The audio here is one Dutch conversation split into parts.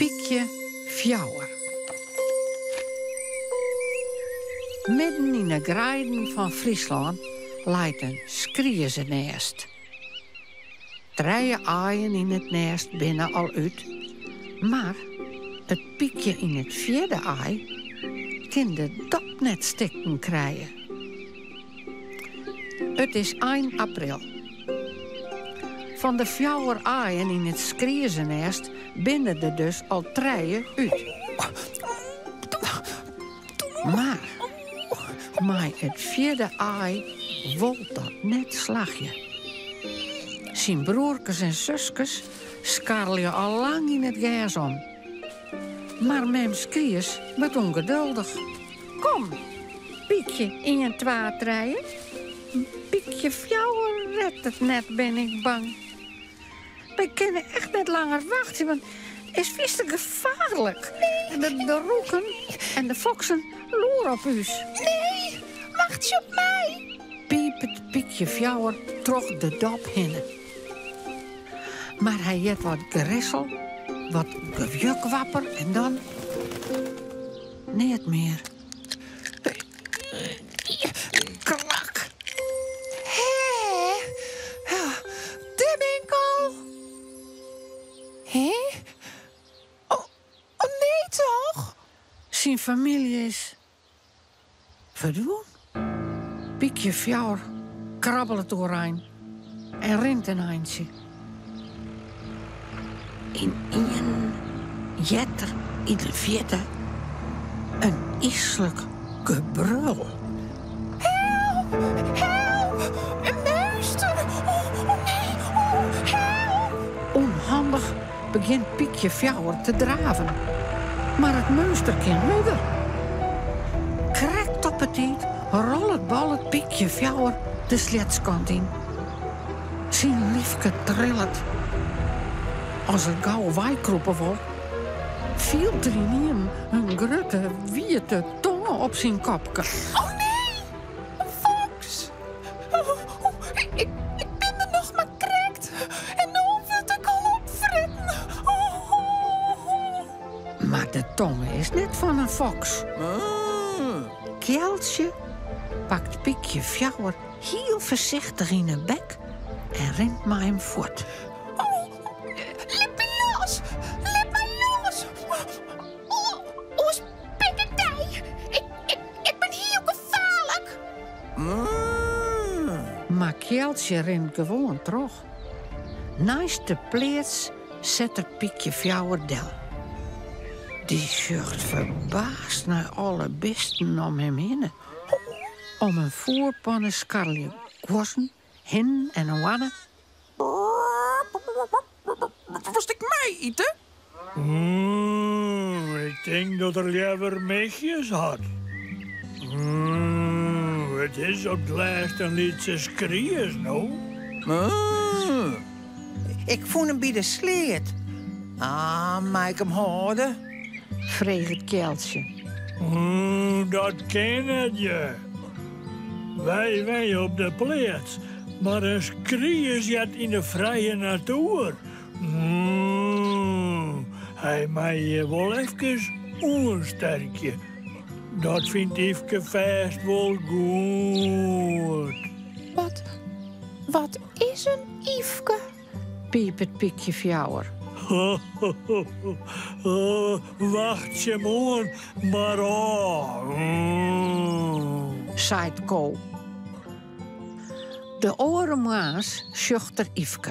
Piekje Fjouwer. Midden in de grijden van Friesland lijkt een skriezennest. 3 aaien in het nest binnen al uit. Maar het piekje in het 4e aai kan de dop net stikken krijgen. Het is 1 april. Van de 4 aaien in het skriezennest binnen er dus al 3 uit. Maar het 4e aai wil dat net slagje. Zijn broertjes en zusjes skarrelen al lang in het gas om. Maar mem Skries wordt ongeduldig. Kom, Piekje in je 2 treien. Piekje Fjouwer redt het net, ben ik bang. Wij kunnen echt niet langer wachten, want het is vies te gevaarlijk. En de roeken en de foksen loeren op us. Nee, wacht je op mij. Piepet Piekje Fjouwer trok de dop hinnen. Maar hij jet wat gerissel, wat gewjukwapper en dan... niet meer. Krak. Hé, daar ben ik al. Hé? Oh, nee toch? Zijn familie is... verdwenen. Piekje Fjouwer krabbelt doorheen en rent een eindje. In een jetter in de 4e een isselijk gebrul. Help! Help! Een meester! Oh nee! Oh, help! Onhandig begint Piekje Fjouwer te draven. Maar het meester kan verder. Krekt op het eind, rollet ballet Piekje Fjouwer de sletskant in. Zijn liefke trillet. Als het gauw wijkroepen wordt, viel er in hem een grote, witte tongen op zijn kopje. Oh nee! Een fox! Ik ben er nog maar krekt. En nu wil ik al opfretten. Maar de tongen is net van een fox. Kjelsje pakt Piekje Fjouwer heel voorzichtig in de bek en rent maar hem voort. Laat me los! Laat me los! Hoe spikketij! Ik ben heel gevaarlijk! Maar Kjelsje rent gewoon terug. Naast de pleats zet er Piekje Fjouwer del. Die zucht verbaasd naar alle beesten om hem heen. Om een voorpannen skarrelje kwassen, hen en een wanne. Was ik mij eten? Ik denk dat er liever meisjes had. Het is op het laatst een liedje skries, nou. Ik voel hem bij de sleet. Maak ik hem houden? Vreeg het Kjelsje. Dat ken het je. Wij op de plaats, maar een skries jet in de vrije natuur. Hij mag je wel even oersterkje. Dat vindt Yveske vast wel goed. Wat is een Yveske? Piepet Piekje Fjouwer. Wacht je maar Zaait Ko. De orenmaas zucht Yveske.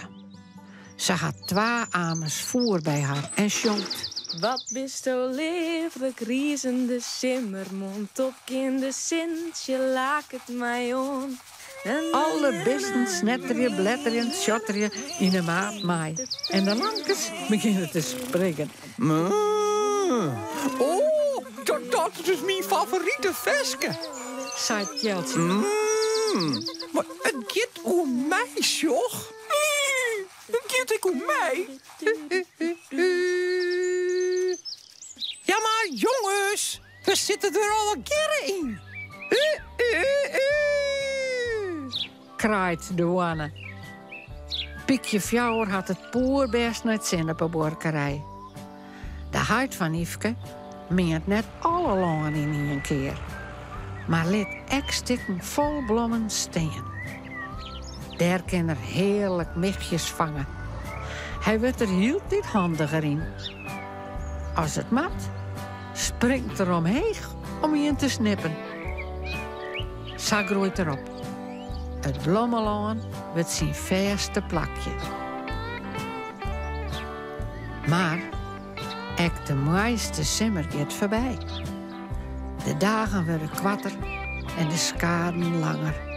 Ze had 2 amers voer bij haar en zongt. Wat bist o lieflijk riezende simmermond op de Sintje, laat het mij on. Alle beesten snetterje, bletterje, sjotterje in de maat maai. En de lampjes beginnen te springen. Oh, dat is dus mijn favoriete veske. Zei Kjelsje. Maar het gaat om mij, joch. Het gaat ik om mij. Ja, maar jongens, we zitten er al een keer in. Kraait de wanne. Piekje Fjouwer had het poerbest naar het zinnenbeborkerij. De huid van Yveske meent net alle longen in één keer, maar liet ek stikken vol bloemen staan. Daar kan er heerlijk michtjes vangen. Hij wordt er heel niet handiger in. Als het mat, springt er omheen om je te snippen. Zo groeit erop. Het bloemenlaan wordt zijn verste plakje. Maar ook de mooiste simmer gaat voorbij. De dagen worden kwatter en de skaden langer.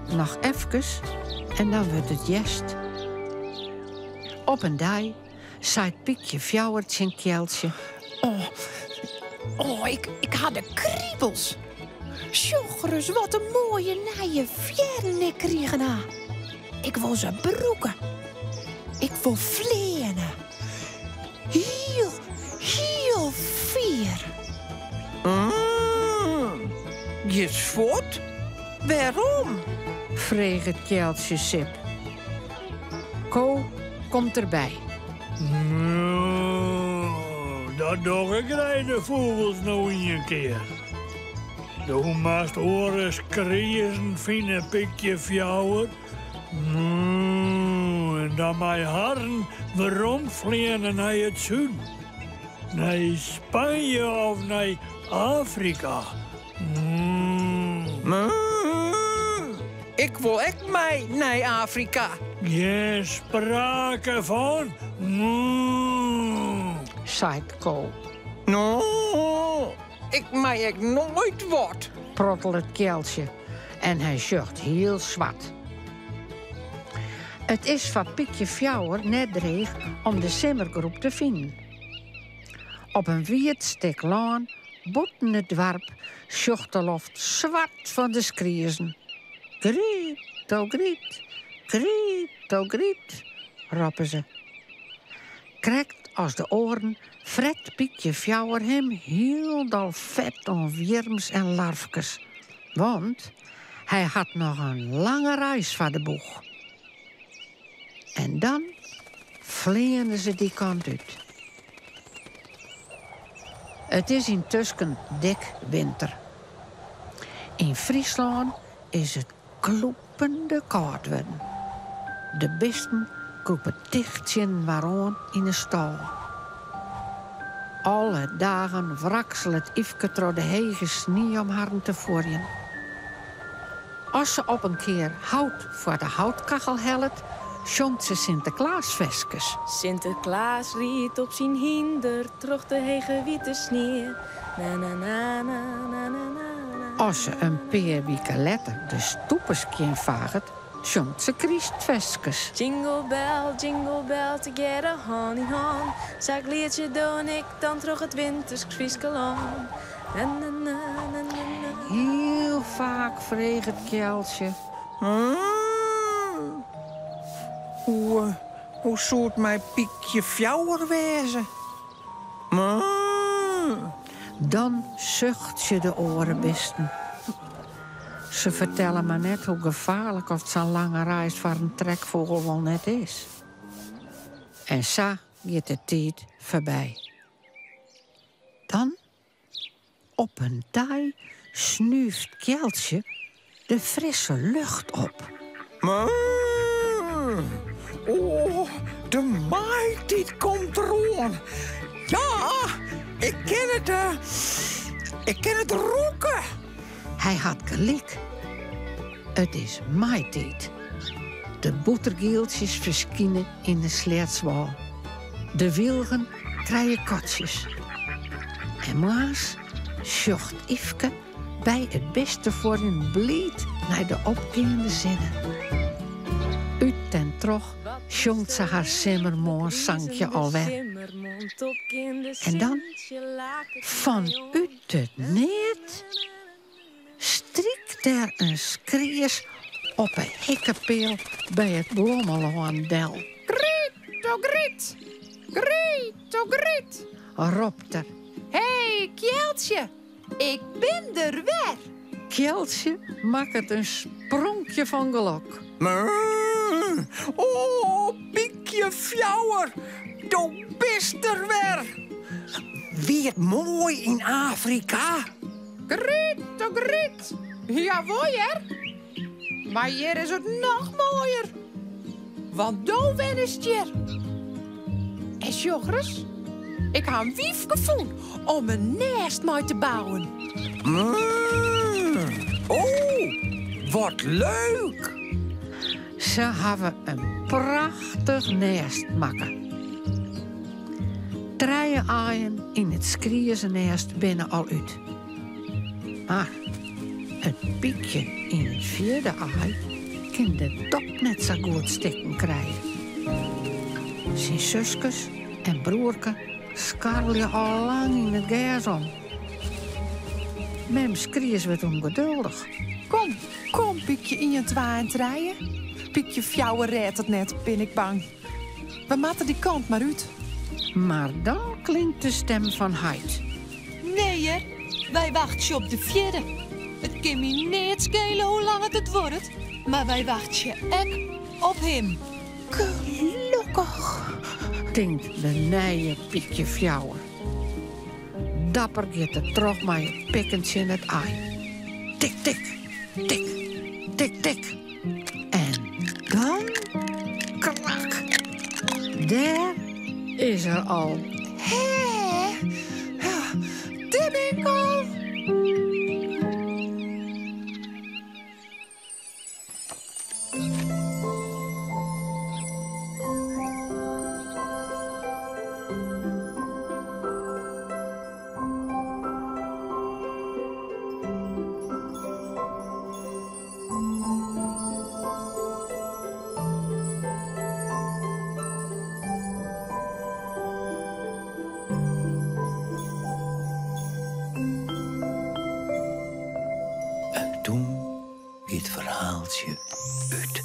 Nog even en dan wordt het jest. Op een dag zaait Pietje Fjouwertje een kjeltje. Ik had de kriebels. Sjochres, wat een mooie nije veren ik kregen na. Ik wil ze broeken. Ik wil vleenen. Heel vier. Je voort? Waarom? Vreeg het kjeltje Sip. Ko komt erbij. Dat doe ik de vogels nou in een keer. De maast oren skriezen vinden Pietje Fjouwer. En dan mijn haren waarom vliegen naar het zuiden. Naar Spanje of naar Afrika. Ik wil echt mee naar Afrika. Geen sprake van. Zaait Ko. Ik mij echt nooit wat. Prottelt het kjeltje en hij zucht heel zwart. Het is van Pietje Fjouwer net dreig om de simmergroep te vinden. Op een wierd stuk laan, boeten het dwarp, zucht de loft zwart van de skriezen. Griet, oh griet, griet, oh griet, roepen ze. Krekt als de oren, fret Pietje Fjouwer hem heel dol vet om wierms en larfkes. Want hij had nog een lange reis van de boeg. En dan vliegen ze die kant uit. Het is intussen dik winter. In Friesland is het kloppende koud worden. De beesten kroepen dichtjen waarom in de stal. Alle dagen wrakselt het Yveske door de hege sneeuw om haar te voorjen. Als ze op een keer hout voor de houtkachel helpt, zongt ze Sinterklaasveskes. Sinterklaas riet op zijn hinder, troch de hege witte sneeuw. Na na na na na na na. Als ze een paar weken later de stoepeskien vaagt, zongt ze Christveskes. Jingle bell, together hand in hand. Zag leertje doe ik dan troch het winters Frieskeland. Na na na na na na. Heel vaak vreeg het kjeltje. Hoe soort mijn Pietje Fjouwer wezen? Dan zucht ze de orenbesten. Ze vertellen maar net hoe gevaarlijk of zo'n lange reis voor een trekvogel wel net is. En zo gaat de tijd voorbij. Dan, op een dag, snuift Kjeltje de frisse lucht op. De maaitijd komt eraan. Ja, ik ken het roken. Hij had gelijk. Het is maaitijd. De botergeeltjes verschijnen in de sleetswal. De wilgen krijgen kotjes. En Maas zocht Yveske bij het beste voor een blied naar de opkomende zinnen. Uit en trog zongt ze haar simmermoorsankje alweer. En dan, vanuit het net, strikt er een skriers op een hekkepeel bij het Blommeloandel. Griet, oh griet. Griet, oh griet. Roept er. Hé, Kjeltje. Ik ben er weer. Kjeltje maakt een spronkje van geluk. Oh, Pietje Pietje Fjouwer, de bist er weer. Weer mooi in Afrika. Griet. Ja, hoor. Maar hier is het nog mooier. Want dan ben is het hier. En Joris, ik heb een wief gevonden om een nest mee te bouwen. Oh, wat leuk. Ze hebben een prachtig nest maken. 3 aaien in het skriezennest binnen al uit. Maar het piekje in het 4e aai kan de dop net zo goed stikken krijgen. Zijn zusjes en broerke skarrelen al lang in het gas om. Mem skries werd ongeduldig. Kom, Piekje in je 2 en 3. Piekje Fjouwer redt het net, ben ik bang. We matten die kant maar uit. Maar dan klinkt de stem van Heid. Nee, hè? Wij wachten op de 4e. Het kan me niet schelen hoe lang het wordt, maar wij wachten echt op hem. Gelukkig. Denkt de nije Pietje Fjouwer. Dapper gaat er terug met het pikkentje in het aai. Tik, tik, tik, tik, tik. En dan, klak. Daar is er al. Hé, daar ben ik al. Toen gaat het verhaaltje uit.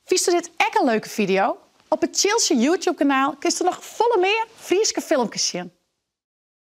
Vist u dit echt een leuke video? Op het Chilse YouTube-kanaal kun je nog volle meer Frieske filmpjes zien.